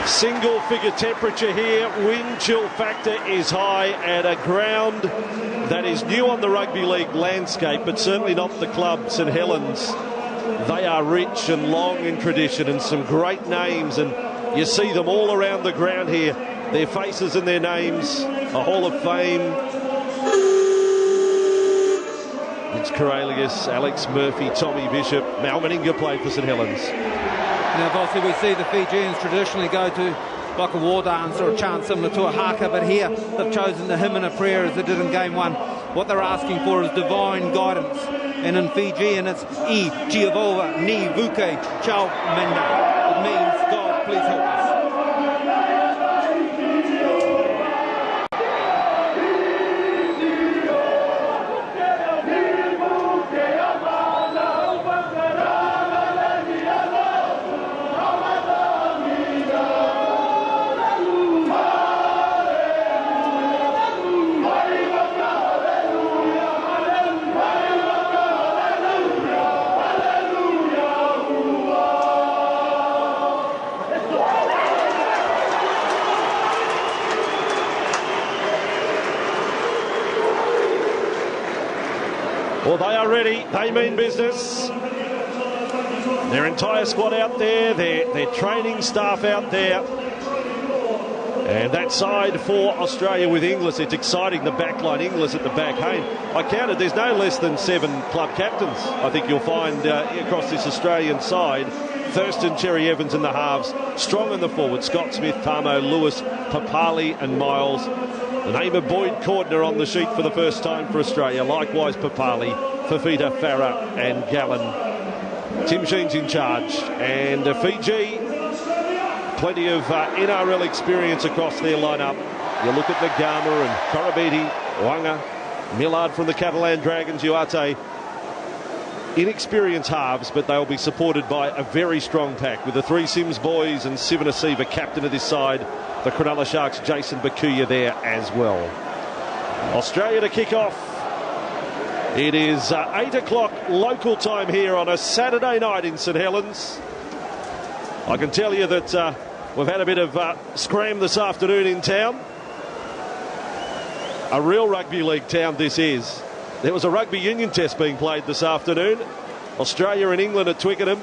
Single figure temperature here, wind chill factor is high at a ground that is new on the rugby league landscape, but certainly not the club, St Helens. They are rich and long in tradition and some great names, and you see them all around the ground here. Their faces and their names, a Hall of Fame. It's Cornelius, Alex Murphy, Tommy Bishop. Mal Meninga played for St Helens. Now, obviously, we see the Fijians traditionally go to like a war dance or a chant similar to a haka, but here they've chosen the hymn and a prayer as they did in game one. What they're asking for is divine guidance. And in Fijian, it's I Jehovah Ni Vuke Chau Menda. It means, God, please help us. Well, they are ready. They mean business. Their entire squad out there, their training staff out there. And that side for Australia with Inglis, it's exciting, the backline, Inglis at the back. Hey, I counted, there's no less than 7 club captains, I think you'll find, across this Australian side. Thurston, Cherry Evans in the halves, Strong in the forward, Scott Smith, Tamo, Lewis, Papali and Miles. The name of Boyd Cordner on the sheet for the first time for Australia. Likewise, Papali, Fafita, Farah and Gallen. Tim Sheen's in charge. And Fiji, plenty of NRL experience across their lineup. You look at Nagama and Korobiti, Wanga, Millard from the Catalan Dragons, Uate. Inexperienced halves, but they'll be supported by a very strong pack with the 3 Sims boys and Sivan Asiva, captain of this side. The Cronulla Sharks, Jason Bakuya there as well. Australia to kick off. It is 8 o'clock local time here on a Saturday night in St Helens. I can tell you that we've had a bit of scram this afternoon in town. A real rugby league town this is. There was a rugby union test being played this afternoon. Australia and England at Twickenham.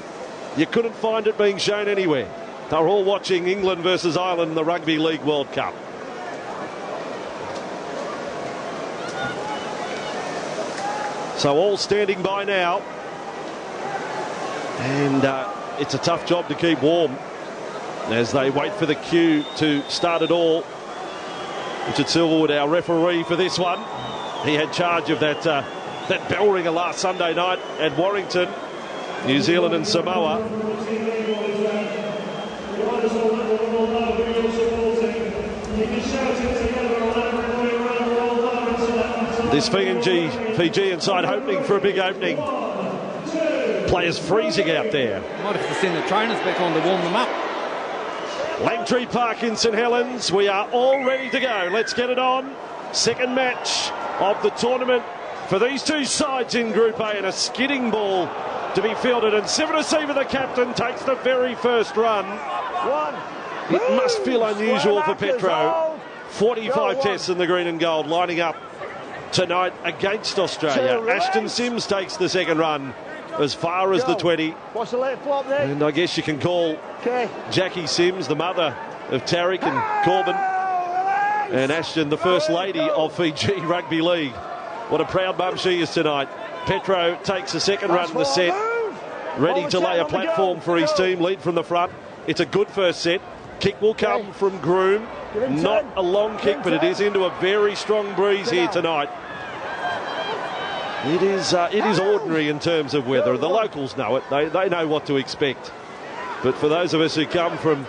You couldn't find it being shown anywhere. They were all watching England versus Ireland in the Rugby League World Cup. So all standing by now. And it's a tough job to keep warm as they wait for the cue to start it all. Richard Silverwood, our referee for this one. He had charge of that bell ringer last Sunday night at Warrington, New Zealand and Samoa. This Fijian side hoping for a big opening. Players freezing out there. Might have to send the trainers back on to warm them up. Langtree Park in St Helens. We are all ready to go. Let's get it on. Second match of the tournament for these two sides in Group A, and a skidding ball to be fielded, and Sivan Asiva, the captain, takes the very first run. It must feel unusual for Petro. 45 tests in the green and gold lining up tonight against Australia. Ashton Sims takes the second run as far as the 20. What's the left flop there? And I guess you can call Jackie Sims, the mother of Tariq and Corbin, and Ashton, the First Lady of Fiji Rugby League. What a proud mum she is tonight. Petro takes the second run in the set, ready to lay a platform for his team, lead from the front. It's a good first set. Kick will come from Groom. Not a long kick, but it is into a very strong breeze here tonight. It is ordinary in terms of weather. The locals know it. They know what to expect. But for those of us who come from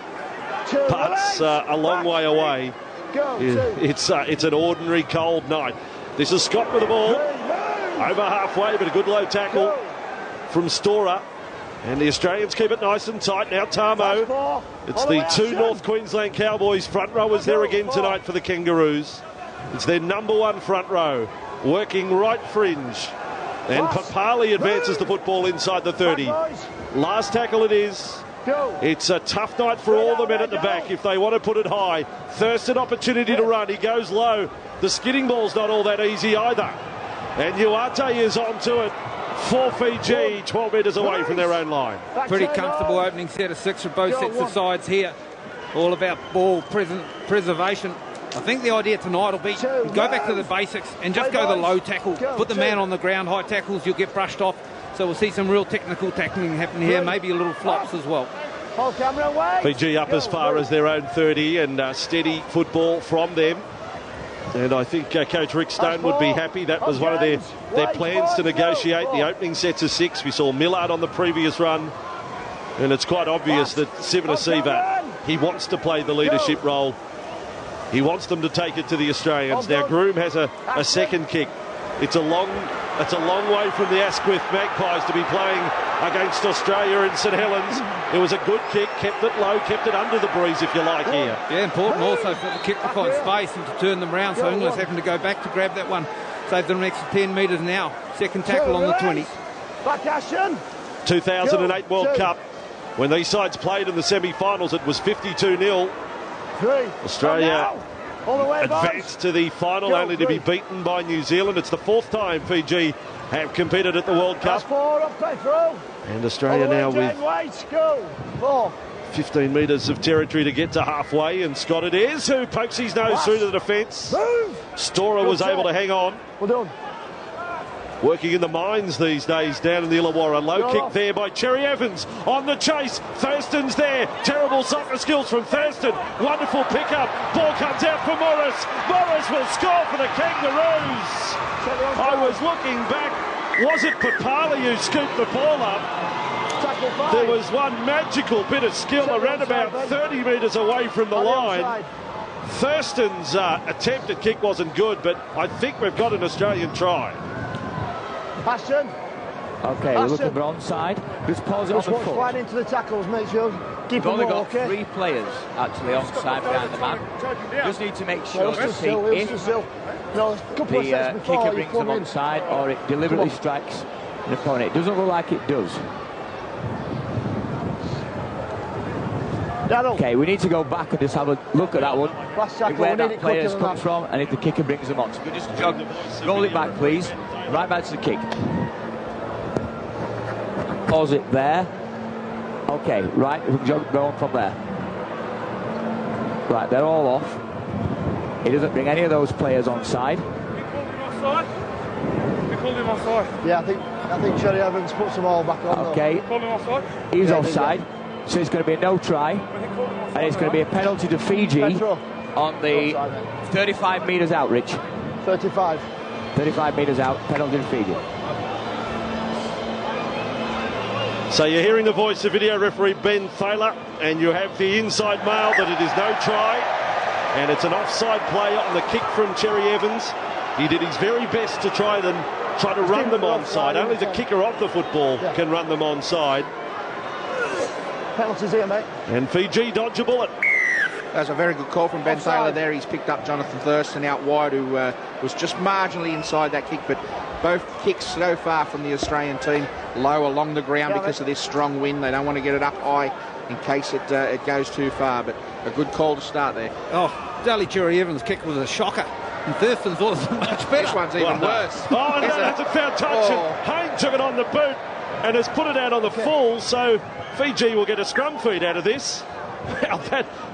parts a long way away, it's an ordinary cold night. This is Scott with the ball. Over halfway, but a good low tackle from Storer. And the Australians keep it nice and tight. Now Tamo. It's the 2 North Queensland Cowboys front rowers there again tonight for the Kangaroos. It's their #1 front row, working right fringe. And Papali advances the football inside the 30. Last tackle it is. It's a tough night for all the men at the back if they want to put it high. Thurston opportunity to run. He goes low. The skidding ball's not all that easy either. And Uate is onto it for Fiji, 12 metres away from their own line. Pretty comfortable opening set of 6 for both sets of sides here. All about ball preservation. I think the idea tonight will be go back to the basics and just go the low tackle. Put the man on the ground. High tackles, you'll get brushed off. So we'll see some real technical tackling happen here. Maybe a little flops as well. Fiji up as far as their own 30 and steady football from them. And I think Coach Rick Stone would be happy. That was one of their plans to negotiate the opening sets of 6. We saw Millard on the previous run. And it's quite obvious that Sivanasiva, he wants to play the leadership role. He wants them to take it to the Australians. Now Groom has a second kick. It's a long way from the Asquith Magpies to be playing against Australia in St Helens. It was a good kick, kept it low, kept it under the breeze, if you like, here. Yeah, important also for the kick to find space and to turn them round. So Inglis having to go back to grab that one. Save them an extra 10 metres now. Second tackle on the 20. 2008 World Cup. When these sides played in the semi-finals, it was 52-0. Australia advanced to the final, only to be beaten by New Zealand. It's the 4th time Fiji have competed at the World Cup. And Australia now with 15 metres of territory to get to halfway. And Scott Adair, who pokes his nose through to the defence. Storer was able to hang on. Working in the mines these days down in the Illawarra. Low kick there by Cherry Evans. On the chase. Thurston's there. Terrible soccer skills from Thurston. Wonderful pickup. Ball comes out for Morris. Morris will score for the Kangaroos. I was looking back. Was it Papali who scooped the ball up? There was one magical bit of skill around about 30 metres away from the line. Thurston's attempted kick wasn't good, but I think we've got an Australian try. Okay, we're looking for onside. Just pause it on the foot. Right into the tackles, make sure. We've only got 3 players actually onside behind the man. Just need to make sure that if the kicker brings them onside or it deliberately strikes an opponent. It doesn't look like it does. Okay, we need to go back and just have a look at that one. Where that player has come from and if the kicker brings them on. So just roll it back, please. Right back to the kick. Pause it there. Okay, right, we can go on from there. Right, they're all off. He doesn't bring any of those players on side. We called him offside. Yeah, I think Cherry Evans puts them all back on. Okay, he's offside, so it's going to be a no try, and it's going to be a penalty to Fiji on the 35 metres out, Rich. 35 metres out, penalty to Fiji. So you're hearing the voice of video referee Ben Thaler, and you have the inside mail that it is no try, and it's an offside play on the kick from Cherry Evans. He did his very best to try to run them onside. Only the kicker of the football can run them onside. Penalties here, mate. And Fiji dodge a bullet. That's a very good call from Ben Thaler there. He's picked up Jonathan Thurston out wide, who was just marginally inside that kick, but both kicks so far from the Australian team low along the ground because of this strong wind. They don't want to get it up high in case it goes too far, but a good call to start there. Oh, Dally Cherry Evans' kick was a shocker, and Thurston's was much better. This one's even worse. Oh, no, that's a foul touch, and Hayne took it on the boot and has put it out on the full, so Fiji will get a scrum feed out of this.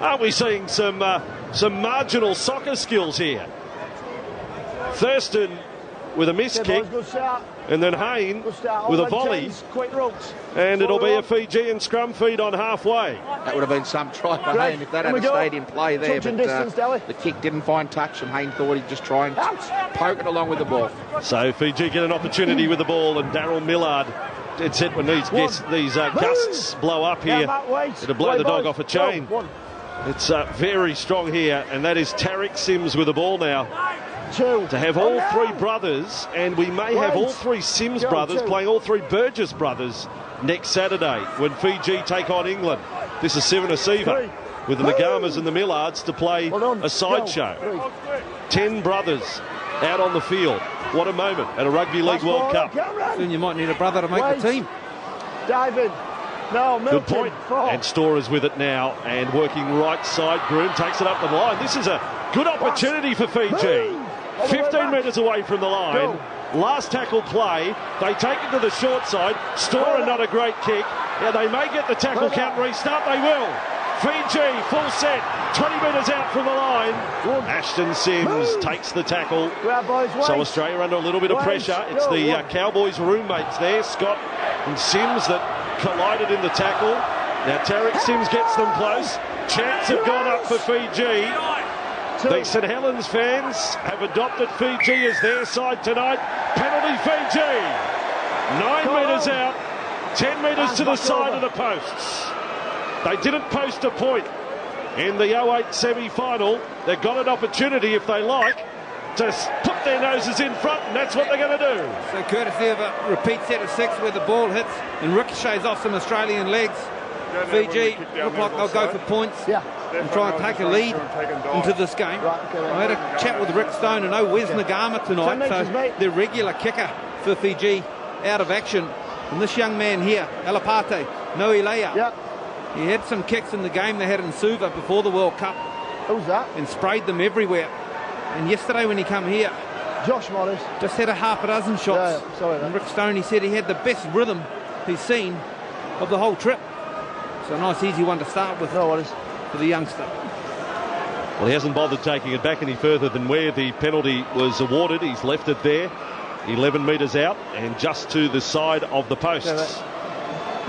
Aren't we seeing some marginal soccer skills here? Thurston with a missed kick, and then Hayne with a volley, and it'll be a Fijian scrum feed on halfway. That would have been some try for Hayne if that had stayed in play there, but the kick didn't find touch, and Hayne thought he'd just try and poke it along with the ball. So Fiji get an opportunity with the ball, and Daryl Millard, it's it when these gusts blow up here, it'll blow the dog off a chain. It's very strong here, and that is Tariq Sims with the ball now. To have all 3 brothers, and we may have all 3 Sims brothers playing all 3 Burgess brothers next Saturday when Fiji take on England. This is Sivanasiva with the Nagamas and the Millards to play a sideshow. 10 brothers out on the field. What a moment at a Rugby League World Cup. Soon you might need a brother to make the team. Dive in. No, Milton. Good point. 4. And Storer's with it now and working right side. Groom takes it up the line. This is a good opportunity for Fiji. 15 metres away from the line. Go. Last tackle play. They take it to the short side. Storer, not a great kick. Yeah, they may get the tackle count restart. They will. Fiji, full set. 20 metres out from the line. Ashton Sims takes the tackle. So Australia under a little bit of pressure. It's the Cowboys' roommates there, Scott and Sims, that collided in the tackle. Now Tariq Sims gets them close. Chance have gone up for Fiji. The St Helens fans have adopted Fiji as their side tonight. Penalty Fiji. 9 metres out, 10 metres to the side of the posts. They didn't post a point in the 08 semi-final. They've got an opportunity, if they like, to put their noses in front, and that's what they're going to do. So courtesy of a repeat set of 6 where the ball hits and ricochets off some Australian legs, Fiji look like they'll go for points and try and take a lead into this game. I had a chat with Rick Stone and Wes Nagama tonight, so their regular kicker for Fiji out of action. And this young man here, Alapate Noilea, he had some kicks in the game they had in Suva before the World Cup. Who's that? And sprayed them everywhere. And yesterday when he come here, Josh Morris just had a half a dozen shots. And Rick Stone, he said he had the best rhythm he's seen of the whole trip. So a nice easy one to start with for the youngster. Well, he hasn't bothered taking it back any further than where the penalty was awarded. He's left it there, 11 metres out and just to the side of the posts.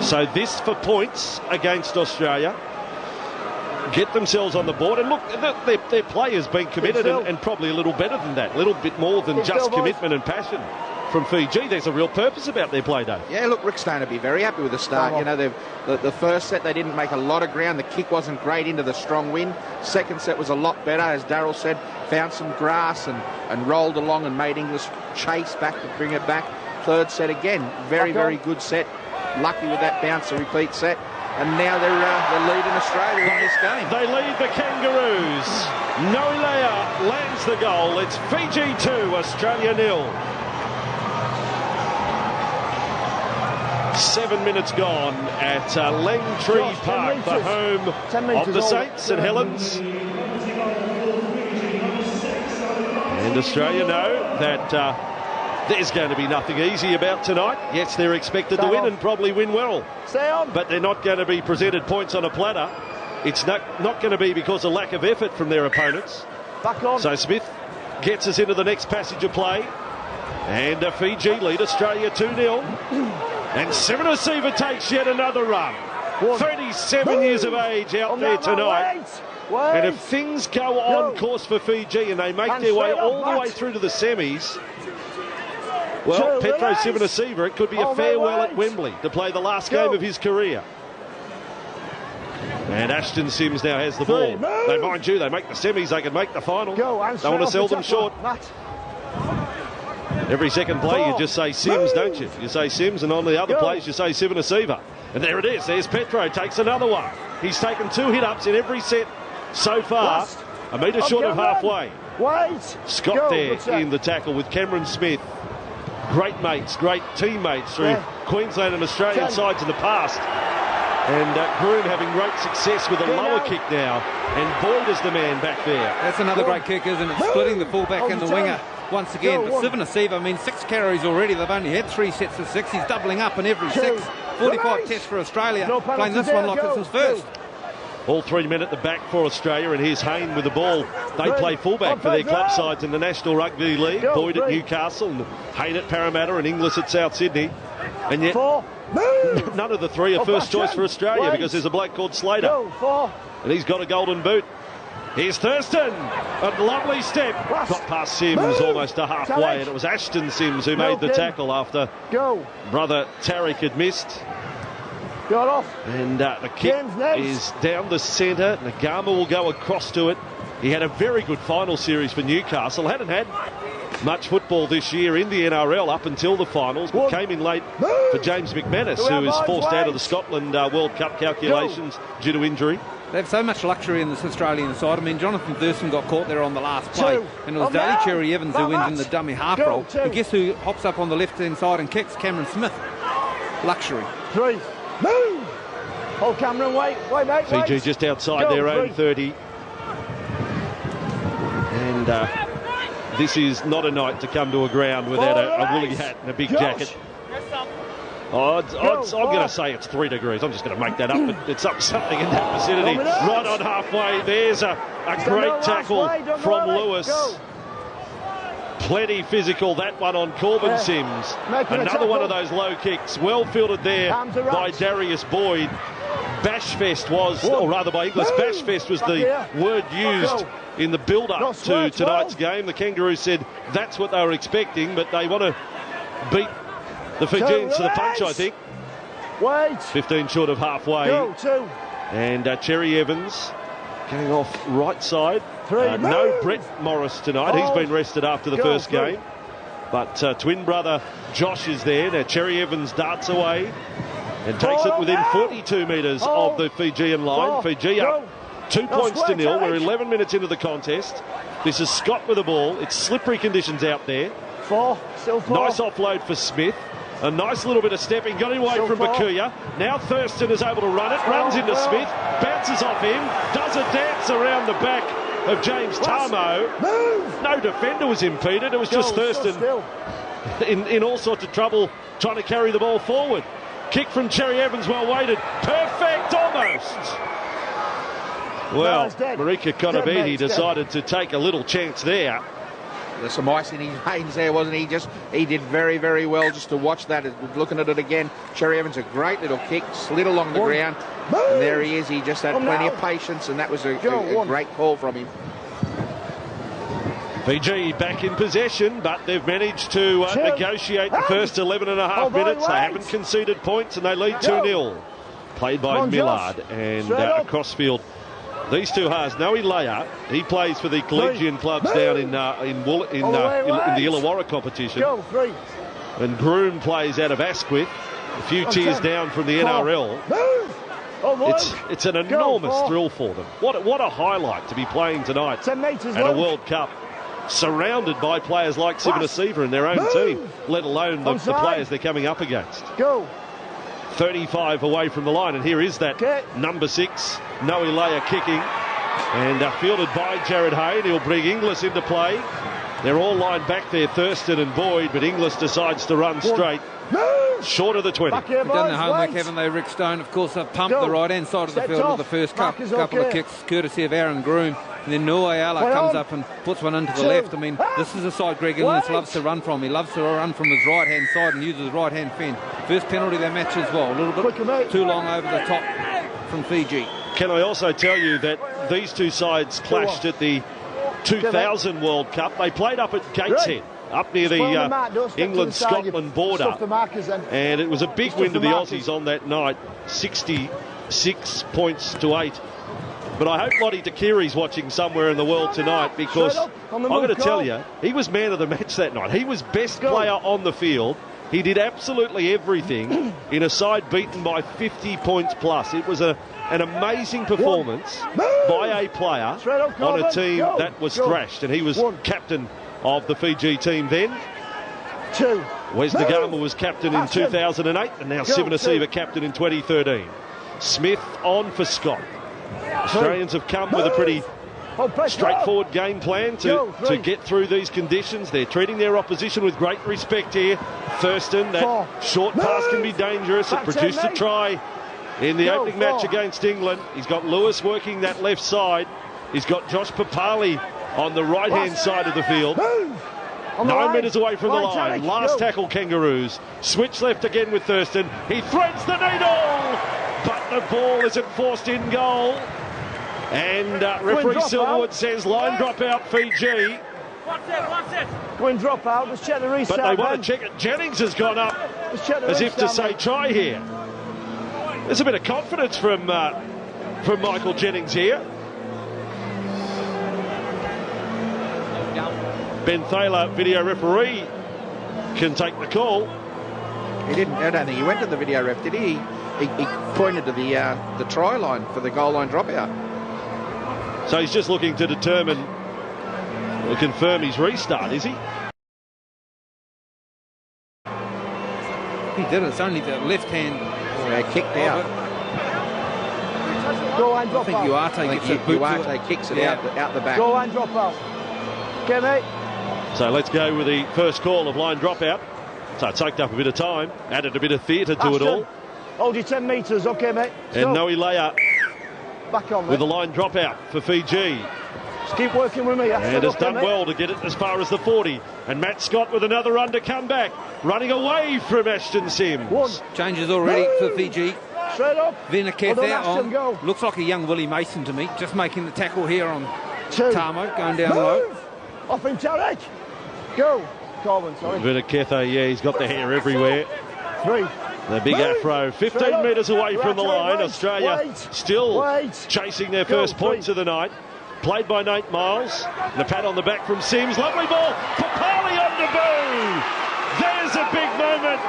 So this for points against Australia. Get themselves on the board. And look, their play has been committed and probably a little better than that. A little bit more than just commitment and passion from Fiji. There's a real purpose about their play, Dave. Yeah, look, Rick Stone would be very happy with the start. You know, the first set they didn't make a lot of ground. The kick wasn't great into the strong wind. Second set was a lot better, as Darryl said. Found some grass and rolled along and made English chase back to bring it back. Third set again, very good set. Lucky with that bounce, a repeat set. And now they're leading Australia in this game. They lead the Kangaroos. Noilea lands the goal. It's Fiji 2, Australia 0. 7 minutes gone at Langtree Park, the home of the Saints, St Helens. And Australia know that there's going to be nothing easy about tonight. Yes, they're expected to win and probably win well. But they're not going to be presented points on a platter. It's not going to be because of lack of effort from their opponents. So Smith gets us into the next passage of play. And Fiji lead Australia 2-0. And Sivanasiva takes yet another run. 37 years of age out there tonight. And if things go on course for Fiji and they make their way all the way through to the semis, well, Petro Sivanasiva, it could be a farewell at Wembley to play the last game of his career. And Ashton Sims now has the ball. They, mind you, they make the semis, they can make the final. Don't want to sell them short. Every second play you just say Sims, don't you? You say Sims, and on the other plays you say Sivanasiva. And there it is. There's Petro, takes another one. He's taken 2 hit-ups in every set so far. A metre short of halfway. Scott there in the tackle with Cameron Smith. Great mates, great teammates through Queensland and Australian sides in the past. And Groom having great success with a lower kick now. And Boyd is the man back there. That's another great kick, isn't it? Splitting the fullback and the winger once again. But Sivanasiva, I mean, 6 carries already. They've only had 3 sets of 6. He's doubling up in every 6. 45 tests for Australia. Playing this one like it's his first. All 3 men at the back for Australia, and here's Hayne with the ball. They play fullback for their club sides in the National Rugby League. Boyd at Newcastle, and Hayne at Parramatta, and Inglis at South Sydney. And yet, none of the 3 are first choice for Australia because there's a bloke called Slater. And he's got a golden boot. Here's Thurston. A lovely step. Got past Sims almost to halfway, and it was Ashton Sims who made the tackle after brother Tariq had missed. Got off. And the kick is down the centre. Nagama will go across to it. He had a very good final series for Newcastle. Hadn't had much football this year in the NRL up until the finals, but came in late for James McManus, who is forced out of the Scotland World Cup calculations due to injury. They have so much luxury in this Australian side. I mean, Jonathan Thurston got caught there on the last play, and it was Daly Cherry Evans who went in the dummy half roll. And guess who hops up on the left-hand side and kicks? Cameron Smith. Luxury. 3. Hold Cameron, wait, mate, Fiji just outside their own 30. And this is not a night to come to a ground without a woolly hat and a big jacket. I'm going to say it's 3 degrees. I'm just going to make that up, but it's up something in that vicinity. Right on halfway. There's a great tackle from Lewis. Plenty physical, that one on Corbin Sims. Another one of those low kicks. Well fielded there by Darius Boyd. Bashfest was, or rather by Inglis, Bashfest was the word used in the build-up to tonight's game. The Kangaroos said that's what they were expecting, but they want to beat the Fijians to the punch, I think. 15 short of halfway. And Cherry Evans going off right side. No Brett Morris tonight. He's been rested after the first game. But twin brother Josh is there. Now Cherry Evans darts away and takes it within 42 metres of the Fijian line. Fiji up 2 points to 0. We're 11 minutes into the contest. This is Scott with the ball. It's slippery conditions out there. Nice offload for Smith. A nice little bit of stepping, got away from Bakuya. Now Thurston is able to run it, runs into Smith, bounces off him, does a dance around the back of James Tarmo. No defender was impeded, it was just Thurston in all sorts of trouble trying to carry the ball forward. Kick from Cherry Evans, well weighted, perfect almost. Well, Marika Konabiti decided to take a little chance there. There's some ice in his veins there, wasn't he? He did very, very well just to watch that. Looking at it again, Cherry Evans, a great little kick, slid along the ground, and there he is. He just had plenty of patience, and that was a great call from him. Fiji back in possession, but they've managed to negotiate the first 11 and a half minutes. They haven't conceded points, and they lead 2-0. Played by Millard, and across field. These two halves, Noe Leia, he plays for the collegiate clubs down in the Illawarra competition. And Groom plays out of Asquith, a few tiers down from the NRL. It's an enormous thrill for them. What a highlight to be playing tonight at a World Cup, surrounded by players like Sivanasiva and their own team, let alone the players they're coming up against. 35 away from the line, and here is that number 6, Noe Leia kicking, and fielded by Jared Hayne. He'll bring Inglis into play. They're all lined back there, Thurston and Boyd, but Inglis decides to run straight. Short of the 20. They've done the homework, haven't they, Rick Stone? Of course, they've pumped the right-hand side of the field with the first couple of kicks, courtesy of Aaron Groom. And then Noe Leia comes up and puts one into the left. I mean, this is a side Greg Inglis loves to run from. He loves to run from his right-hand side and uses right-hand fend. First penalty of their match as well. A little bit too long over the top from Fiji. Can I also tell you that these two sides clashed at the 2000 World Cup. They played up at Gateshead, up near the England-Scotland border. And it was a big win to the Aussies on that night, 66 points to 8. But I hope Lottie Dakiri's watching somewhere in the world tonight, because I'm going to tell you, he was man of the match that night. He was best player on the field. He did absolutely everything in a side beaten by 50 points plus. It was an amazing performance by a player on a team that was thrashed, and he was captain of the Fiji team then. Wes Nagama was captain in 2008, and now Sivanasiva captain in 2013. Smith on for Scott. Australians have come with a pretty straightforward game plan to get through these conditions. They're treating their opposition with great respect here. Thurston, that short pass can be dangerous. It produced a try in the opening match against England. He's got Lewis working that left side. He's got Josh Papali on the right-hand side of the field. 9 metres away from the line. Last tackle, Kangaroos. Switch left again with Thurston. He threads the needle, but the ball isn't forced in goal. And referee Silverwood says line drop out, Fiji. Twin drop out, let's check the restart. But they want to check it. Jennings has gone up as if to say try here. There's a bit of confidence from Michael Jennings here. Ben Thaler, video referee, can take the call. He didn't. I don't think he went to the video ref, did he? He pointed to the try line for the goal line dropout. So he's just looking to determine or confirm his restart, is he? He did it. It's only the left hand kicked out. Go line drop I think out. Uarte kicks it out the back. Go line drop out. Okay, mate. So let's go with the first call of line drop out. So it soaked up a bit of time, added a bit of theatre to it all. Hold your 10 metres, okay, mate. And Noe Leia back on, mate. with the line drop out for Fiji. Just keep working with me. And has done well to get it as far as the 40. And Matt Scott with another run to come back, running away from Ashton Sims. Changes already for Fiji. Straight up. Vinaketh on. Looks like a young Willie Mason to me. Just making the tackle here on Tamo, going down low. Off him, Tarek. Go. Corbin, sorry. Vinaketh, yeah, he's got the hair everywhere. 3. The big afro, 15 metres away from the line. Australia still chasing their first points of the night. Played by Nate Miles. And a pat on the back from Sims. Lovely ball. Papali on debut. There's a big moment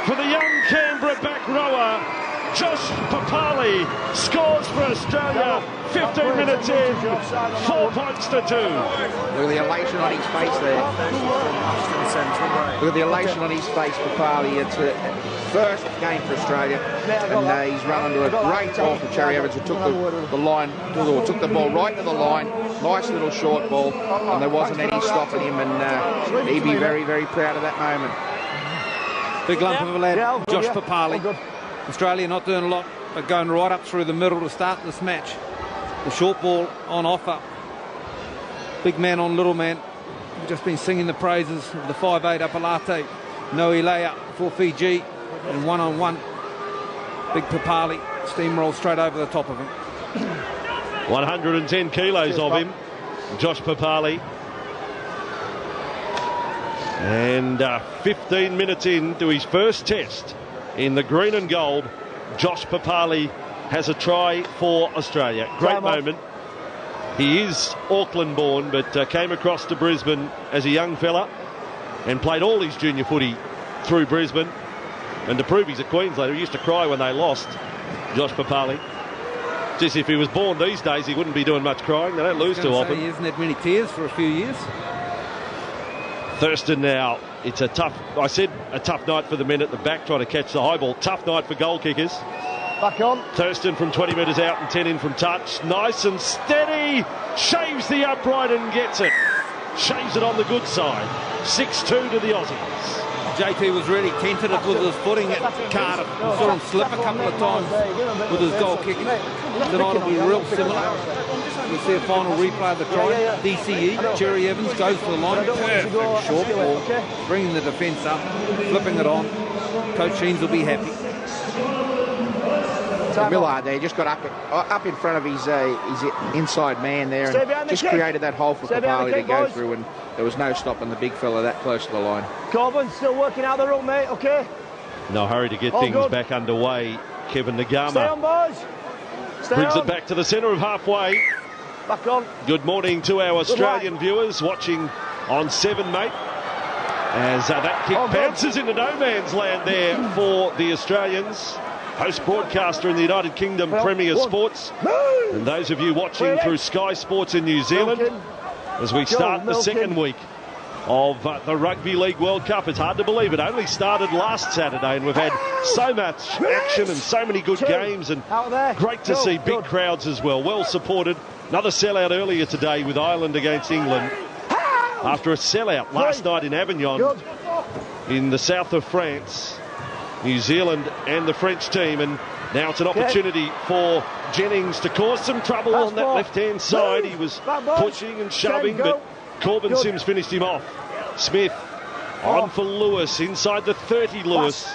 for the young Canberra back rower. Josh Papali scores for Australia. 15 minutes in. 4 points to 2. Look at the elation on his face there. Look at the elation on his face, Papali. It's a first game for Australia, and he's run under a great ball from Cherry Evans, who took took the ball right to the line. Nice little short ball, and there wasn't any stopping him, and he'd be very, very proud of that moment. Big lump of a lad, Josh Papali. Australia not doing a lot, but going right up through the middle to start this match. The short ball on offer. Big man on little man. We've just been singing the praises of the 5'8" Apalate. Noe Leia for Fiji. And one-on-one. Big Papali steamroll straight over the top of him. 110 kilos of him, Josh Papali. And 15 minutes into his first test in the green and gold, Josh Papali has a try for Australia. Great moment. He is Auckland born, but came across to Brisbane as a young fella and played all his junior footy through Brisbane. And to prove he's a Queenslander, he used to cry when they lost, Josh Papali. Just if he was born these days, he wouldn't be doing much crying. They don't lose too often. He hasn't had many tears for a few years. Thurston now, it's a tough night for the men at the back trying to catch the high ball. Tough night for goal kickers. Back on. Thurston from 20 metres out and 10 in from touch. Nice and steady. Shaves the upright and gets it. Shaves it on the good side. 6-2 to the Aussies. JT was really tentative with his footing at Cardiff. We saw him slip a couple of times with his goal kicking. Tonight will be real similar. We'll see a final replay of the try. DCE, Cherry Evans goes to the line. Perfect short ball. Bringing the defence up, flipping it on. Coach Sheens will be happy. Millard there just got up in front of his inside man there and just created that hole for Papali to go through, and there was no stopping the big fella that close to the line. Corbin still working out the route, mate, okay? No hurry to get things back underway. Kevin Nagama Stay on, boys. brings it back to the centre of halfway. Back on. Good morning to our Australian viewers watching on 7, mate. As that kick bounces into no man's land there for the Australians. Host broadcaster in the United Kingdom, Premier Sports. And those of you watching through Sky Sports in New Zealand, as we start the second week of the Rugby League World Cup. It's hard to believe it only started last Saturday, and we've had so much action and so many good games, and great to see big crowds as well. Well supported. Another sellout earlier today with Ireland against England. After a sellout last night in Avignon in the south of France. New Zealand and the French team, and now it's an opportunity for Jennings to cause some trouble on that left-hand side. He was pushing and shoving, but Corbin Sims finished him off. Smith on for Lewis, inside the 30, Lewis.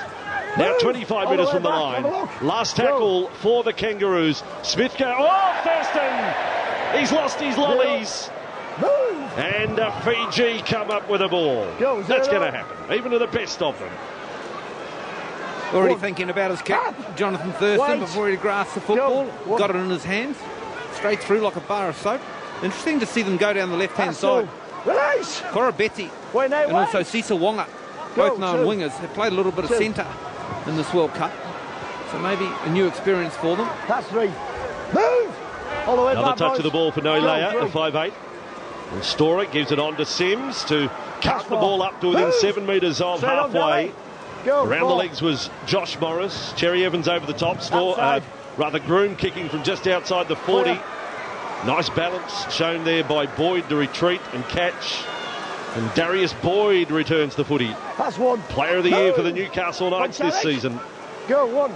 Now 25 metres from the line. Last tackle for the Kangaroos. Smith goes, Thurston! He's lost his lollies. And Fiji come up with a ball. That's going to happen, even to the best of them. Already thinking about his kick, Jonathan Thurston, before he grasped the football. Got it in his hands. Straight through like a bar of soap. Interesting to see them go down the left-hand side. Korobeti and also Sisa Wonga, both known wingers, have played a little bit of centre in this World Cup. So maybe a new experience for them. That's 3. Move! All the way Another back, touch boys. of the ball for Noe Leia, the 5'8". And Storer gives it on to Sims to cut the ball up to within 7 metres of halfway. Around the legs was Josh Morris. Cherry Evans over the top. Groom kicking from just outside the 40. Nice balance shown there by Boyd to retreat and catch. And Darius Boyd returns the footy. That's one. Player of the year for the Newcastle Knights this season. Go, one.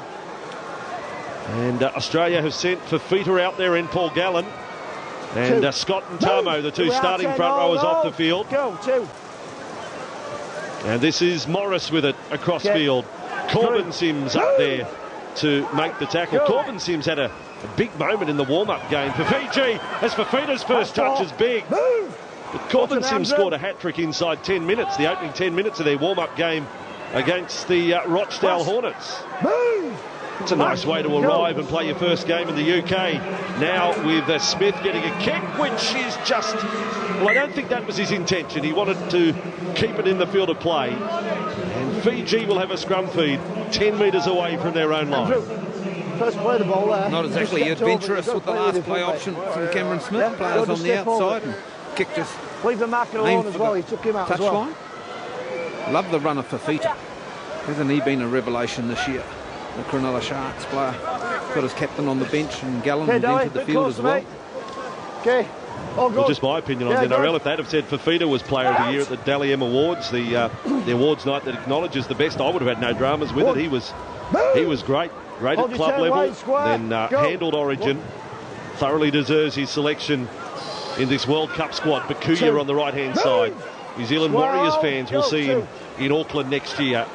And Australia have sent Fafita out there in Paul Gallen. And Scott and Tamo, the two starting front rowers off the field. Go, two. And this is Morris with it across field. Corbin Sims up there to make the tackle. Corbin Sims had a big moment in the warm-up game for Fiji, as Fafita's first touch is big. But Corbin Sims scored a hat-trick inside 10 minutes, the opening 10 minutes of their warm-up game against the Rochdale Hornets. It's a nice way to arrive and play your first game in the UK. Now with Smith getting a kick, which is just... Well, I don't think that was his intention. He wanted to keep it in the field of play. And Fiji will have a scrum feed 10 metres away from their own line. First play the ball there. Not exactly adventurous with the last play option from Cameron Smith. Players on the outside and kick just... Leave the marker alone as well. He took him out as well. Touchline. Love the run of Fafita. Hasn't he been a revelation this year? The Cronulla Sharks player. Got his captain on the bench, and Gallen entered the field as well. Okay. Well, just my opinion on the NRL. If they'd have said Fafita was Player of the Year at the Dally M Awards, the awards night that acknowledges the best, I would have had no dramas with it. He was great at club level, then handled Origin, thoroughly deserves his selection in this World Cup squad. Bakuya on the right-hand side. New Zealand Warriors fans will see him in Auckland next year.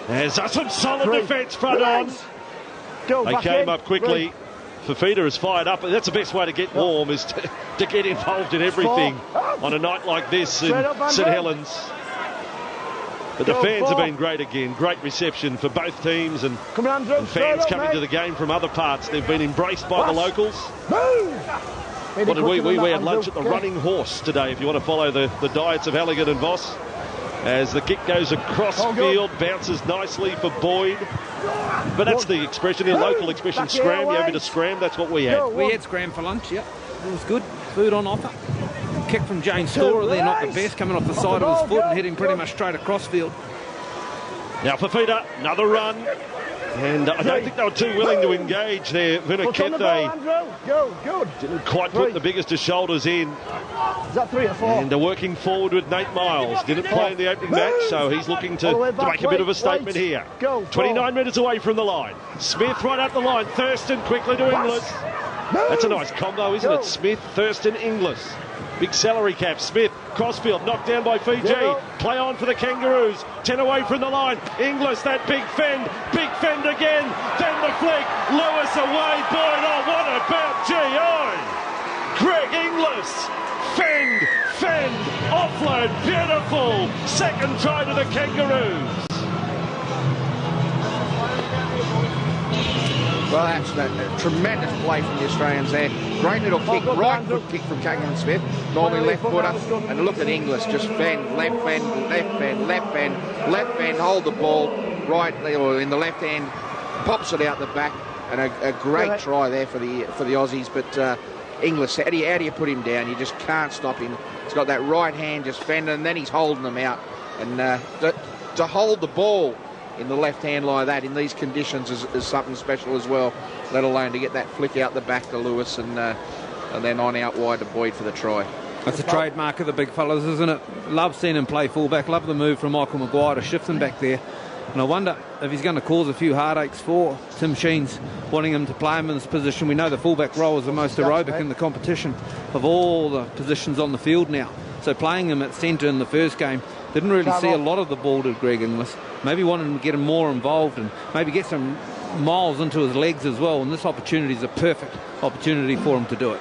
There's some solid defence front on. They came up quickly. Fafita is fired up. That's the best way to get warm, is to get involved in everything on a night like this in St Helens. But the fans have been great again. Great reception for both teams, and fans coming to the game from other parts. They've been embraced by the locals. What did we had lunch at the Running Horse today, if you want to follow the diets of Halligan and Voss. As the kick goes across field, bounces nicely for Boyd. But that's the expression, the local expression, scram. You have a bit of scram, that's what we had. We had scram for lunch, yep. It was good. Food on offer. Kick from James Storer there, not the best, coming off the side of his foot and hitting pretty much straight across field. Now Fafita, another run. And I don't think they were too willing to engage there. Vinakethe didn't quite put the biggest of shoulders in. Is that 3 or 4? And they're working forward with Nate Miles. Didn't play in the opening match, so he's looking to make a bit of a statement here. 29 metres away from the line. Smith right up the line. Thurston quickly to Inglis. That's a nice combo, isn't it? Smith, Thurston, Inglis. Big salary cap. Smith, crossfield, knocked down by Fiji. Play on for the Kangaroos. 10 away from the line. Inglis, that big fend again. Then the flick. Lewis away. Boyd, oh, what about G.O.? Greg Inglis. Fend, offload, beautiful. Second try to the Kangaroos. Well, that's a tremendous play from the Australians there. Great little kick, right foot kick from Cameron Smith, normally left footer. And look at Inglis, just fend, left fend, hold the ball right or in the left hand, pops it out the back, and a great try there for the Aussies. But Inglis, how do you put him down? You just can't stop him. He's got that right hand just fending, and then he's holding them out. And to hold the ball in the left hand like that in these conditions is something special as well, let alone to get that flick out the back to Lewis and then on out wide to Boyd for the try. That's a trademark of the big fellas, isn't it? Love seeing him play fullback, love the move from Michael Maguire to shift him back there. And I wonder if he's going to cause a few heartaches for Tim Sheens, wanting him to play him in this position. We know the fullback role is the most aerobic in the competition of all the positions on the field now. So playing him at centre in the first game, didn't really see a lot of the ball to Greg Inglis. Maybe wanted him to get him more involved and maybe get some miles into his legs as well. And this opportunity is a perfect opportunity for him to do it.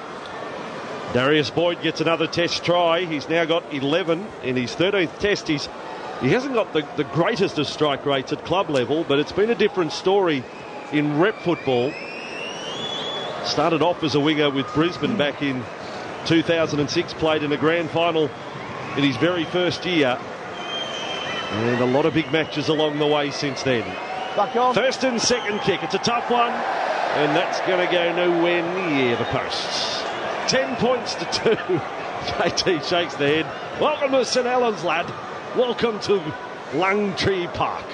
Darius Boyd gets another test try. He's now got 11 in his 13th test. He hasn't got the greatest of strike rates at club level, but it's been a different story in rep football. Started off as a winger with Brisbane back in 2006, played in a grand final in his very first year. And a lot of big matches along the way since then. Thurston's second kick. It's a tough one. And that's going to go nowhere near the posts. 10 points to 2. JT shakes the head. Welcome to St Helens, lad. Welcome to Langtree Park.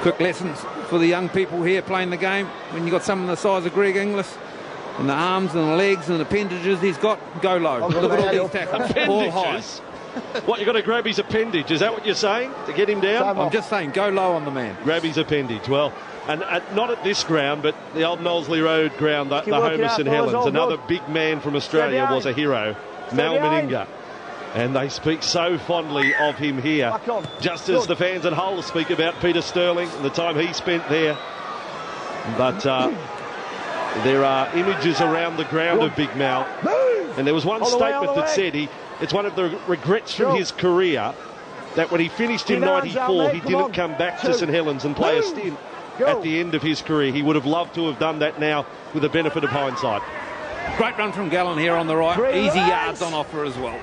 Quick lessons for the young people here playing the game. When you've got someone the size of Greg Inglis, and the arms and the legs and the appendages he's got, go low. Look at all these tackles, all high. What, you got to grab his appendage? Is that what you're saying, to get him down? I'm just saying, go low on the man. Grab his appendage. Well, and not at this ground, but the old Knowsley Road ground, the home of St Helens. Another big man from Australia was a hero, Mal Meninga. And they speak so fondly of him here, just as the fans at Hull speak about Peter Sterling and the time he spent there. But there are images around the ground of Big Mal. And there was one statement that said it's one of the regrets from his career that when he finished in '94, he didn't come back to St Helens and play a stint at the end of his career. He would have loved to have done that now with the benefit of hindsight. Great run from Gallen here on the right. Easy yards on offer as well.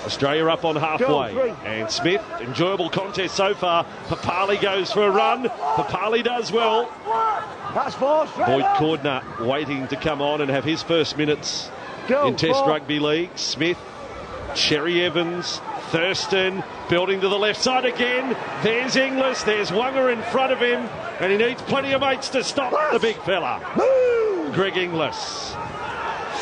Australia up on halfway. And Smith, enjoyable contest so far. Papali goes for a run. Papali does well. That's four. Boyd Cordner waiting to come on and have his first minutes in Test Rugby League. Smith, Cherry Evans, Thurston, building to the left side again. There's Inglis, there's Wonga in front of him, and he needs plenty of mates to stop the big fella. Greg Inglis,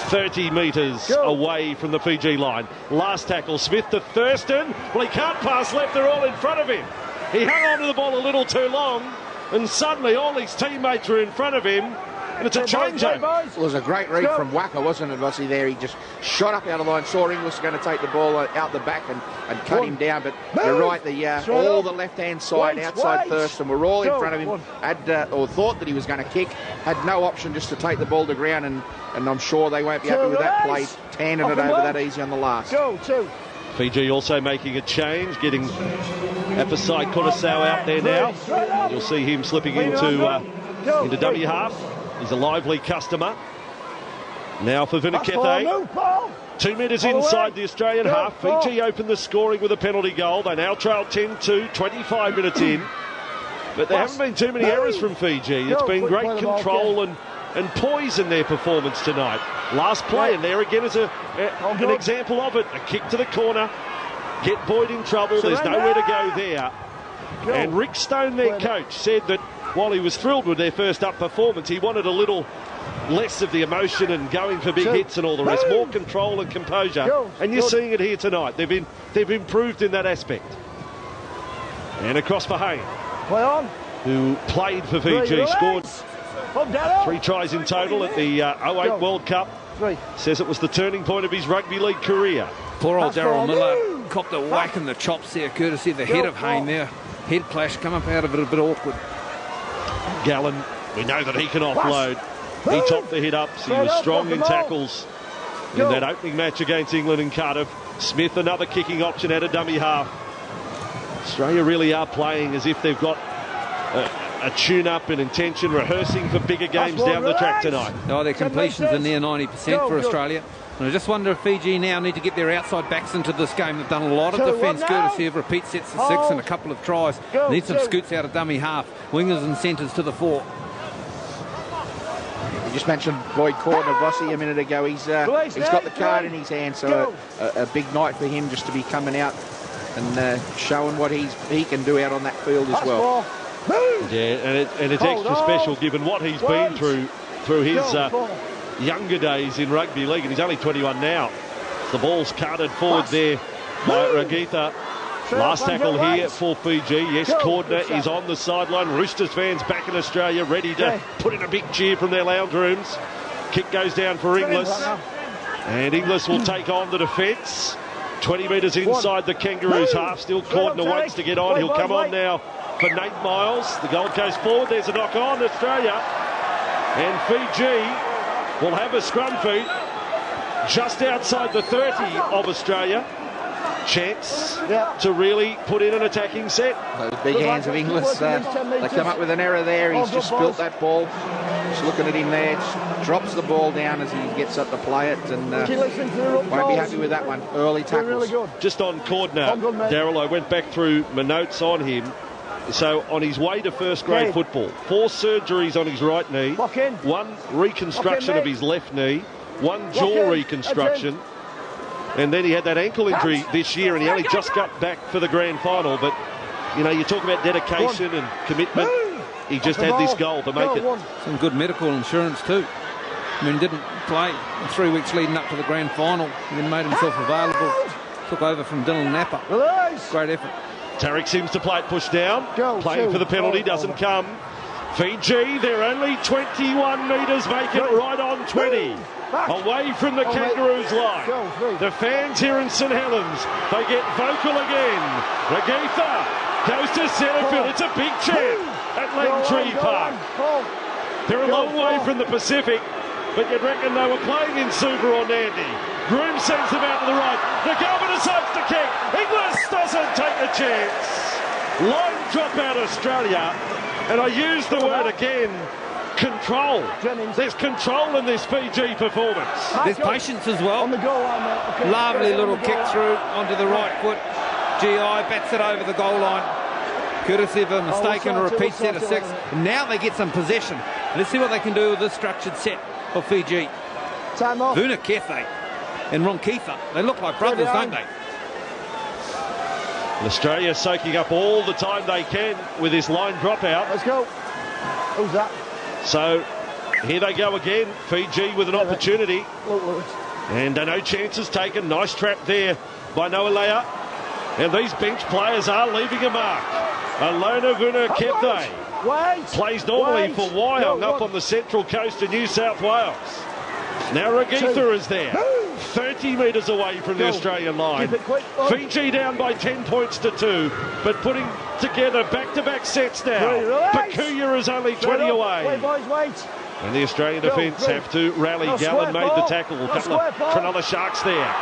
30 metres away from the Fiji line. Last tackle, Smith to Thurston. Well, he can't pass left, they're all in front of him. He hung on to the ball a little too long, and suddenly all his teammates were in front of him. And it's a changeover. It was a great read from Waka, wasn't it, Vossi, there? He just shot up out of line, saw Inglis was going to take the ball out the back and cut him down. But you're right, all the left-hand side outside Thurston were all in front of him, or thought that he was going to kick, had no option just to take the ball to ground, and I'm sure they won't be happy with that play, handing it over that easy on the last. Fiji also making a change, getting Afasai Kunasau out there now. You'll see him slipping into dummy half. He's a lively customer. Now for Vinakethe. 2 metres inside the Australian half. Fiji opened the scoring with a penalty goal. They now trail 10-2, 25 minutes in. But there haven't been too many errors from Fiji. It's been great control and poise in their performance tonight. Last play, and there again is an example of it. A kick to the corner. Get Boyd in trouble. There's nowhere to go there. And Rick Stone, their coach, said that while he was thrilled with their first up performance, he wanted a little less of the emotion and going for big hits and all the rest, more control and composure. And you're seeing it here tonight. They've improved in that aspect. And across for Hayne, who played for Fiji, scored 3 tries in total at the 08 World Cup. Says it was the turning point of his rugby league career. Poor old Daryl Miller copped a whack in the chops there, courtesy of the head of Hayne there. Head clash, come up out of it a bit awkward. Gallen, we know that he can offload. He topped the hit-ups. He was strong in tackles in that opening match against England in Cardiff. Smith, another kicking option at a dummy half. Australia really are playing as if they've got a tune-up and intention, rehearsing for bigger games down the track tonight. Oh, their completions are near 90% for Australia. And I just wonder if Fiji now need to get their outside backs into this game. They've done a lot of defence, courtesy of repeat sets of 6 and a couple of tries. Need some scoots out of dummy half. Wingers and centres to the fore. You just mentioned Boyd Cordner, Vossi, a minute ago. He's got the card in his hand, so a big night for him just to be coming out and showing what he can do out on that field as well. Yeah, and it's extra special given what he's been through his younger days in rugby league, and he's only 21 now. The ball's carted forward there by Ragitha. Last tackle here for Fiji. Yes, Cordner is on the sideline. Roosters fans back in Australia ready to put in a big cheer from their lounge rooms. Kick goes down for Inglis, and Inglis will take on the defence. 20 metres inside the Kangaroos half. Still Cordner wants to get on. He'll come on now for Nate Miles. The Gold Coast forward. There's a knock on Australia, and Fiji will have a scrum feed just outside the 30 of Australia. Chance to really put in an attacking set. Those big hands of Inglis, they come up with an error there. He's just spilt that ball. Just looking at him there, just drops the ball down as he gets up to play it, and won't be happy with that one. Early tackles. Just on Cordner, Daryl, I went back through my notes on him. So on his way to first grade football, 4 surgeries on his right knee, 1 reconstruction of his left knee, 1 jaw reconstruction, and then he had that ankle injury this year, and he only just got back for the grand final. But you know, you talk about dedication and commitment. he just had this goal to make it. Some good medical insurance too. I mean, didn't play 3 weeks leading up to the grand final, and then made himself available. Took over from Dylan Napper. Great effort. Tariq seems to play it push down. Playing for the penalty, doesn't come. Fiji, they're only 21 metres, make it right on 20. Away from the Kangaroos line. The fans here in St Helens, they get vocal again. Regatha goes to centre field. It's a big chant at Langtree Park. They're a long way from the Pacific, but you'd reckon they were playing in Suva or Nandi. Groom sends them out to the right. The governor decides to kick. Inglis doesn't take a chance. Line drop out Australia. And I use the word again, control. There's control in this Fiji performance. There's patience as well. Lovely little kick through onto the right foot. GI bats it over the goal line. Courtesy of a mistaken repeat set of 6. Now they get some possession. Let's see what they can do with this structured set of Fiji. Vuna Kethe and Ronkitha. They look like brothers, don't they? Australia soaking up all the time they can with this line dropout. Let's go. Who's that? So here they go again. Fiji with an opportunity. And no chances taken. Nice trap there by Noalea. And these bench players are leaving a mark. Alona Vuna Kethe plays normally for Wyong up on the central coast of New South Wales. Now Regatha is there. 30 metres away from the Australian line. Fiji down by 10 points to 2, but putting together back-to-back sets now. Pakuya is only 20 away. And the Australian defence have to rally. Gallen made the tackle. A couple of Cronulla Sharks there.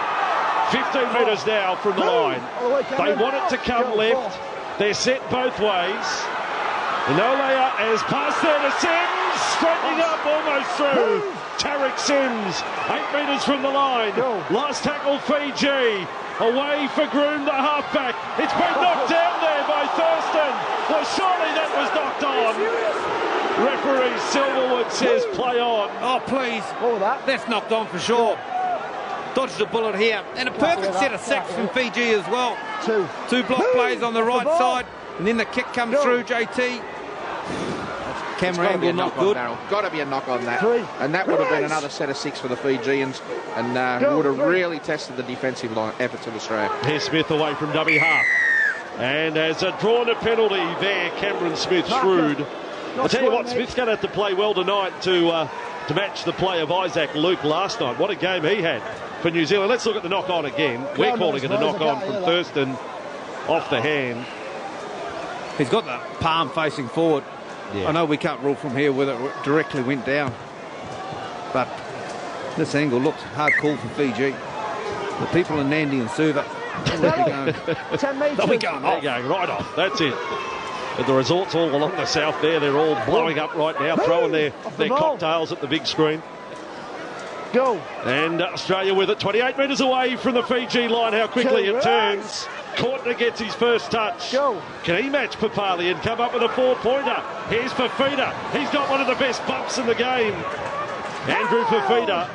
15 metres now from the line. They want it to come left. They're set both ways. Nolea has passed there to Sims. Straightening up almost through. Tariq Sims, 8 metres from the line. Last tackle Fiji. Away for Groom, the halfback. It's been knocked down there by Thurston. Well, surely that was knocked on. Referee Silverwood says play on. Oh, please. That's knocked on for sure. Dodged a bullet here. And a perfect set of 6 from Fiji as well. Two block plays on the right side. And then the kick comes through, JT. Camera angle not good. Got to be a knock on that. And that would have been another set of 6 for the Fijians, and would have really tested the defensive line efforts of Australia. Here's Smith away from dummy half. And has drawn a penalty there, Cameron Smith, shrewd. I'll tell you what, Smith's going to have to play well tonight to match the play of Isaac Luke last night. What a game he had for New Zealand. Let's look at the knock-on again. We're calling it a knock-on from Thurston off the hand. He's got the palm facing forward. I know we can't rule from here whether it directly went down, but this angle looks hard call for Fiji. The people in Nandi and Suva, they'll be going, 10 metres. They're going right off. That's it. But the resorts all along the south there, they're all blowing up right now, throwing their cocktails at the big screen. And Australia with it, 28 metres away from the Fiji line. How quickly it turns. Courtner gets his first touch. Can he match Papali and come up with a 4-pointer? Here's Fafita. He's got one of the best bumps in the game. Andrew Fafita.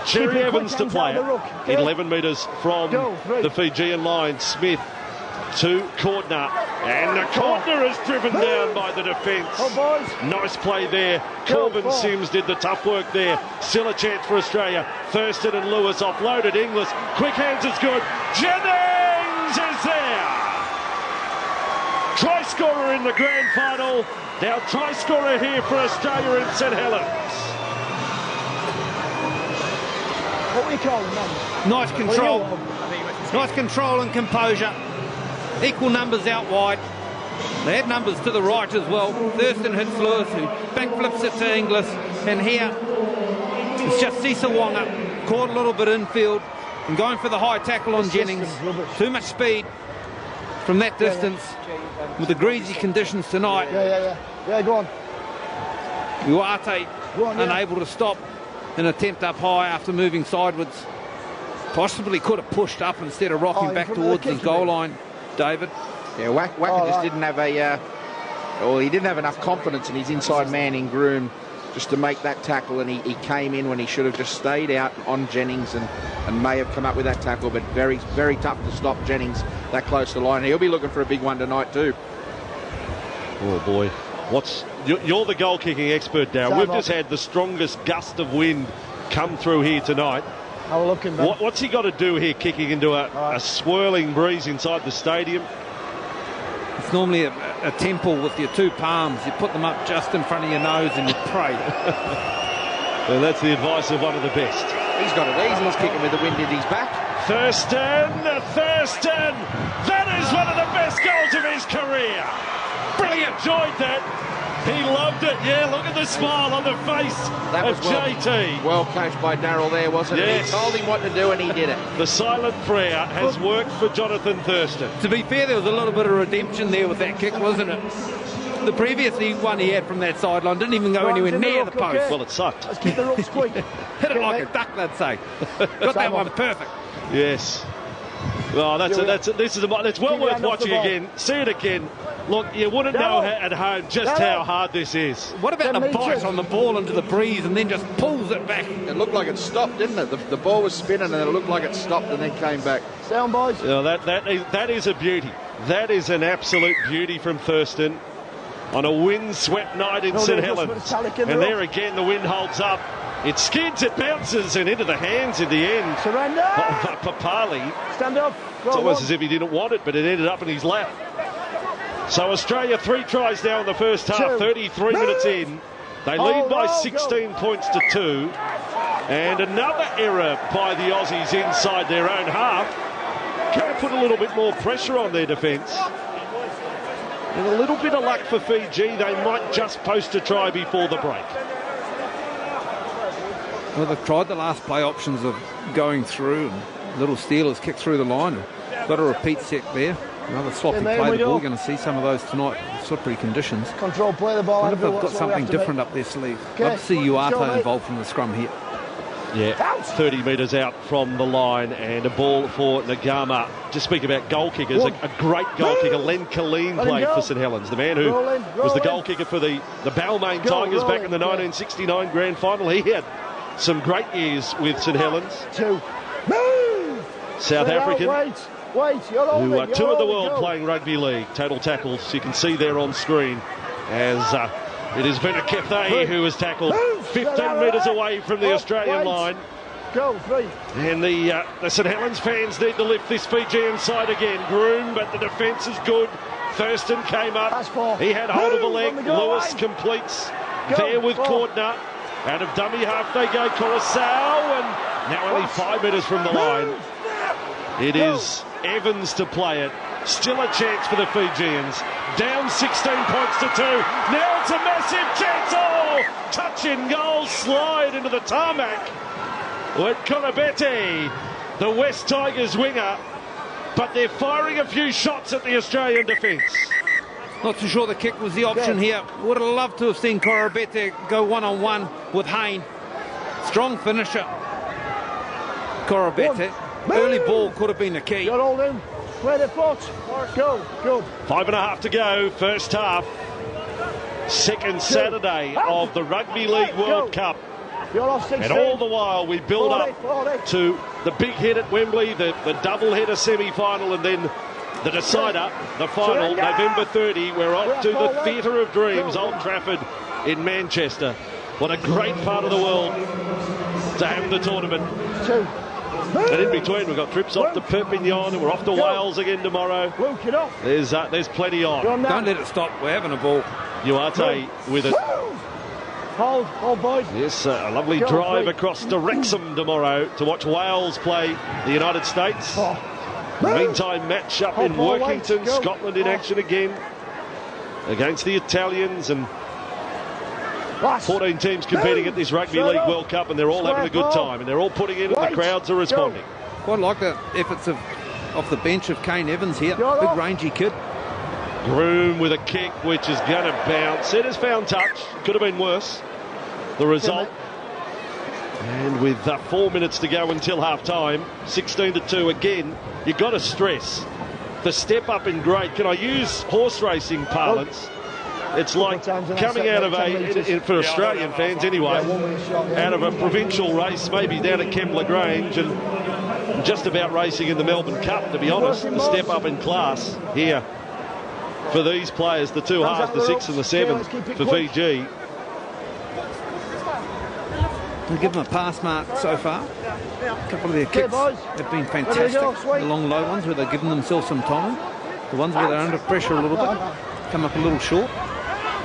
Cherry Evans to play it. 11 metres from the Fijian line. Smith to Courtner. And the Courtner is driven down by the defence. Nice play there. Corbin Sims did the tough work there. Still a chance for Australia. Thurston and Lewis offloaded. Inglis. Quick hands is good. Jennings is there. Try scorer in the grand final. Now try scorer here for Australia in St Helens. What are we calling them? Nice control. Nice control and composure. Equal numbers out wide. They had numbers to the right as well. Thurston hits Lewis, who backflips it to Inglis. And here, it's just Cisa Wonga. Caught a little bit infield and going for the high tackle on Jennings. Too much speed from that distance with the greasy conditions tonight. Yeah, go on. Uate unable to stop an attempt up high after moving sideways. Possibly could have pushed up instead of rocking back towards his goal line, David. Yeah, Wacker just didn't have he didn't have enough confidence in his inside man in Groom just to make that tackle, and he came in when he should have just stayed out on Jennings and may have come up with that tackle, but very, very tough to stop Jennings that close to the line. He'll be looking for a big one tonight too. Oh boy. You're the goal kicking expert, Darryl. We've just had the strongest gust of wind come through here tonight. Have a look in there. What's he got to do here, kicking into a swirling breeze inside the stadium? It's normally a temple with your two palms. You put them up just in front of your nose and you pray. Well, that's the advice of one of the best. He's got it easy. He's kicking with the wind at his back. Thurston! That is one of the best goals of his career. Brilliant, enjoyed that. He loved it. Yeah, look at the smile on the face of JT. Well coached by Darryl there, wasn't it? Yes. He told him what to do and he did it. The silent prayer has worked for Jonathan Thurston. To be fair, there was a little bit of redemption there with that kick, wasn't it? The previous one he had from that sideline didn't even go anywhere near the post. Okay. Well, it sucked. Let's keep the ropes quick. Hit it like a duck, they'd say. Got that one perfect. Yes. Well, that's well worth watching again. See it again. Look, you wouldn't know at home just how hard this is. What about the bite on the ball into the breeze and then just pulls it back? It looked like it stopped, didn't it? The ball was spinning and it looked like it stopped and then came back. Down, boys. You know, that is a beauty. That is an absolute beauty from Thurston on a wind-swept night in St Helens. And there again, the wind holds up. It skids, it bounces, and into the hands in the end. Surrender! Of Papali. Stand up. It's almost as if he didn't want it, but it ended up in his lap. So Australia 3 tries now in the first half, 33 minutes in. They lead by 16 points to 2. And another error by the Aussies inside their own half. Going to put a little bit more pressure on their defence. And a little bit of luck for Fiji. They might just post a try before the break. Well, they've tried the last play options of going through, and little Steelers kick through the line. And got a repeat set there. Another sloppy play the ball. We're going to see some of those tonight, slippery conditions. Control, play the ball. I wonder if they've got something different up their sleeve. Love to see Uato involved in the scrum here. Yeah, 30 metres out from the line, and a ball for Nagama. Just speak about goal kickers, a great goal kicker. Len Colleen played for St Helens, the man who was the goal kicker for the Balmain Tigers back in the 1969 grand final. He had some great years with St Helens. South African, who are 2 in the world playing rugby league. Total tackles, you can see there on screen, as it is Venakethe who has tackled 15 metres away from the Australian line. And the St Helens fans need to lift this Fijian side again. Groom, but the defence is good. Thurston came up. He had hold of a leg. Lewis completes there with Cordner. Out of dummy half they go. Coruscant, and now only 5 metres from the line. It is Evans to play it. Still a chance for the Fijians. Down 16 points to 2. Now it's a massive chance. Oh, touch in goal, slide into the tarmac. With Konabete, the West Tigers winger. But they're firing a few shots at the Australian defence. Not too sure the kick was the option here. Would have loved to have seen Korobete go one-on-one with Hayne. Strong finisher. Korobete. Early ball could have been the key. You're all in. Play the foot. Go. 5.5 to go, first half. Second Saturday of the Rugby League World Cup. And all the while we build up to the big hit at Wembley, the double-header semi-final, and then the decider, the final, November 30. We're off to the Theatre of Dreams, Old Trafford in Manchester. What a great part of the world to have the tournament. And in between, we've got trips off to Perpignan, and we're off to Wales again tomorrow. There's plenty on. Don't let it stop. We're having a ball. Uate with it. Hold, boys. Yes, a lovely drive across to Wrexham tomorrow to watch Wales play the United States. Meantime, match up in Workington, Scotland in action again against the Italians, and 14 teams competing at this Rugby League World Cup, and they're all having a good time, and they're all putting in, and the crowds are responding. Quite like the efforts off the bench of Kane Evans here. Big rangy kid. Groom with a kick which is going to bounce. It has found touch. Could have been worse. The result. And with 4 minutes to go until half-time, 16-2 again, you've got to stress the step up in grade. Can I use horse racing parlance? It's like coming out of for Australian fans anyway, out of a provincial race, maybe down at Kembla Grange, and just about racing in the Melbourne Cup, to be honest. The step up in class here for these players, the two halves, the 6 and the 7 for Fiji. They give them a pass mark so far. A couple of their kicks have been fantastic. The long low ones where they've given themselves some time. The ones where they're under pressure a little bit come up a little short.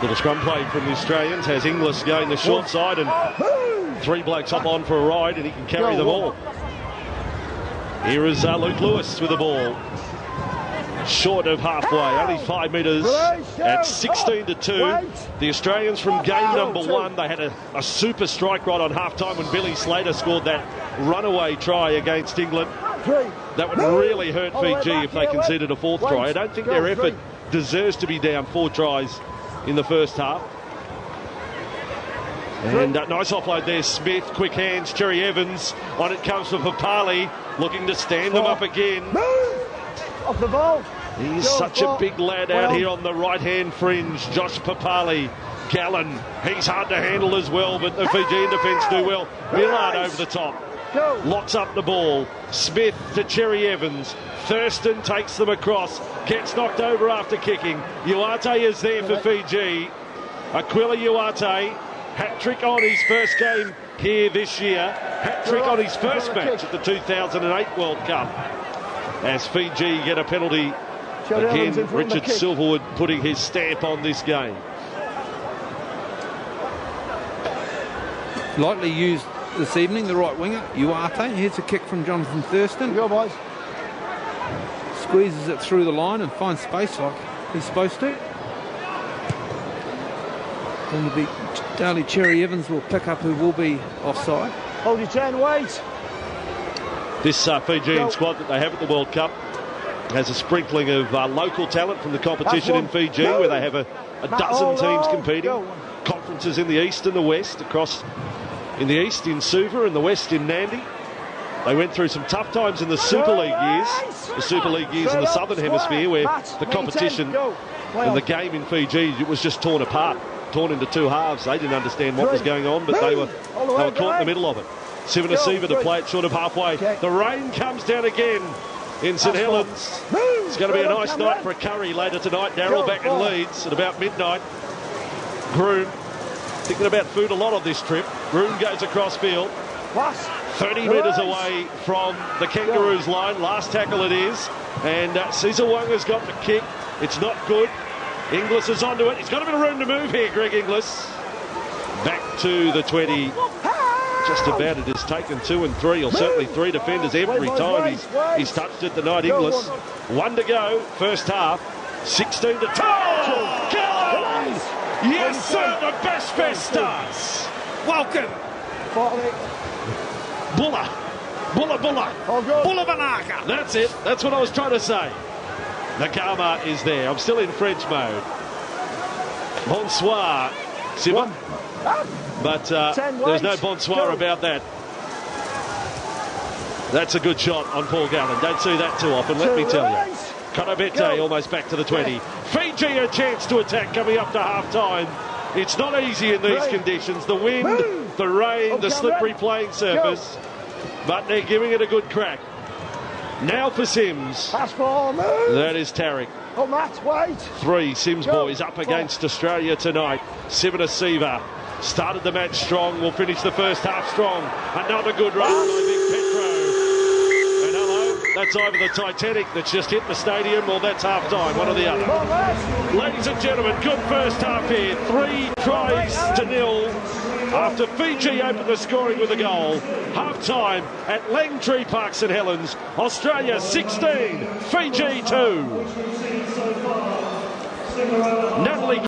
Little scrum play from the Australians. Has Inglis going the short side, and 3 blokes up on for a ride, and he can carry them all. Here is Luke Lewis with the ball. Short of halfway, only 5 metres at 16-2. The Australians from game number 1, they had a super strike right on half-time when Billy Slater scored that runaway try against England. That would really hurt Fiji if they conceded a 4th try. I don't think their effort deserves to be down 4 tries in the first half. And nice offload there, Smith, quick hands, Cherry Evans, on it comes for Papali, looking to stand them up again. Off the ball. He's such a big lad out here on the right-hand fringe, Josh Papali. Gallen, he's hard to handle as well, but the Fijian defence do well. Millard over the top, locks up the ball. Smith to Cherry Evans. Thurston takes them across, gets knocked over after kicking. Uate is there for Fiji. Aquila Uate, hat-trick on his first game here this year. Hat-trick on his first match at the 2008 World Cup. As Fiji get a penalty. Again, Richard Silverwood putting his stamp on this game. Lightly used this evening, the right winger, Uate. Here's a kick from Jonathan Thurston. Go, boys. Squeezes it through the line and finds space like he's supposed to. Going to be Daly Cherry Evans will pick up who will be offside. Hold your 10, wait. This Fijian squad that they have at the World Cup has a sprinkling of local talent from the competition in Fiji, where they have a dozen teams competing. Conferences in the east and the west, across in the east in Suva and the west in Nandi. They went through some tough times in the Super League years, in the southern hemisphere, where the competition and the game in Fiji, it was just torn apart, torn into 2 halves. They didn't understand what was going on, but they were caught in the middle of it. Sivanasiva to play it short of halfway. The rain comes down again in St Helens. It's going to be a nice night for a curry later tonight. Darryl back in Leeds at about midnight. Groom thinking about food a lot on this trip. Groom goes across field. 30 metres away from the Kangaroos line. Last tackle it is. And Sisawunga's got the kick. It's not good. Inglis is onto it. He's got a bit of room to move here, Greg Inglis. Back to the 20. Just about it. It's taken 2 and 3, or certainly 3 defenders every time he's touched it tonight. Inglis. 1 to go, first half. 16-2. Gallen! Yes, sir, the best starts. Welcome. Bulla Banaka. That's it. That's what I was trying to say. Nakama is there. I'm still in French mode. Bonsoir, Siva. But there's no bonsoir about that. That's a good shot on Paul Gallen. Don't see that too often, let me tell you. Konobete almost back to the 20. Fiji a chance to attack coming up to half-time. It's not easy in these conditions. The wind, the rain, the slippery playing surface. But they're giving it a good crack. Now for Sims. That is Tarek. 3 Sims boys up against Australia tonight. Sivanasiva started the match strong. Will finish the first half strong. Another good run by Big Petro. And hello, that's either the Titanic that's just hit the stadium, or that's half time, one or the other. Ladies and gentlemen, good first half here. 3 tries to 0 after Fiji opened the scoring with a goal. Half time at Langtree Park, St Helens. Australia 16, Fiji 2. Natalie